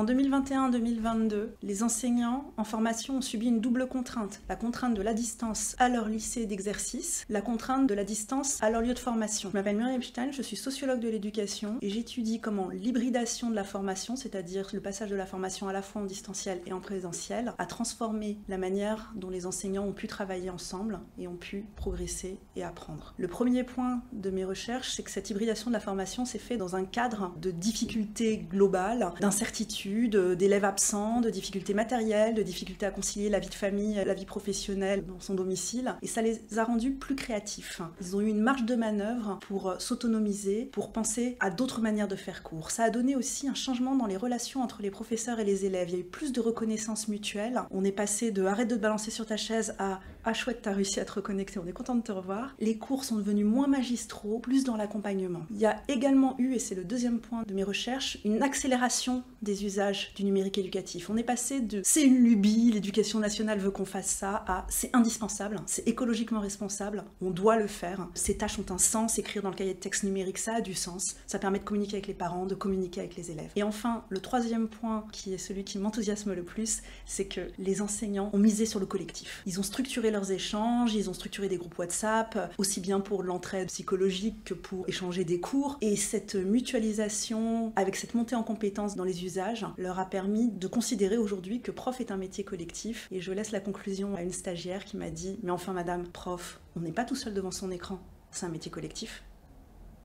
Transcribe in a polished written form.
En 2021-2022, les enseignants en formation ont subi une double contrainte. La contrainte de la distance à leur lycée d'exercice, la contrainte de la distance à leur lieu de formation. Je m'appelle Muriel Epstein, je suis sociologue de l'éducation et j'étudie comment l'hybridation de la formation, c'est-à-dire le passage de la formation à la fois en distanciel et en présentiel, a transformé la manière dont les enseignants ont pu travailler ensemble et ont pu progresser et apprendre. Le premier point de mes recherches, c'est que cette hybridation de la formation s'est faite dans un cadre de difficultés globales, d'incertitudes, d'élèves absents, de difficultés matérielles, de difficultés à concilier la vie de famille, la vie professionnelle dans son domicile, et ça les a rendus plus créatifs. Ils ont eu une marge de manœuvre pour s'autonomiser, pour penser à d'autres manières de faire cours. Ça a donné aussi un changement dans les relations entre les professeurs et les élèves. Il y a eu plus de reconnaissance mutuelle. On est passé de arrête de te balancer sur ta chaise à ah chouette, t'as réussi à te reconnecter, on est content de te revoir. Les cours sont devenus moins magistraux, plus dans l'accompagnement. Il y a également eu, et c'est le deuxième point de mes recherches, une accélération des usages du numérique éducatif. On est passé de c'est une lubie, l'éducation nationale veut qu'on fasse ça, à c'est indispensable, c'est écologiquement responsable, on doit le faire. Ces tâches ont un sens, écrire dans le cahier de texte numérique, ça a du sens, ça permet de communiquer avec les parents, de communiquer avec les élèves. Et enfin, le troisième point, qui est celui qui m'enthousiasme le plus, c'est que les enseignants ont misé sur le collectif. Ils ont structuré leurs échanges, ils ont structuré des groupes WhatsApp, aussi bien pour l'entraide psychologique que pour échanger des cours. Et cette mutualisation, avec cette montée en compétences dans les usages, leur a permis de considérer aujourd'hui que prof est un métier collectif. Et je laisse la conclusion à une stagiaire qui m'a dit « Mais enfin madame, prof, on n'est pas tout seul devant son écran, c'est un métier collectif ».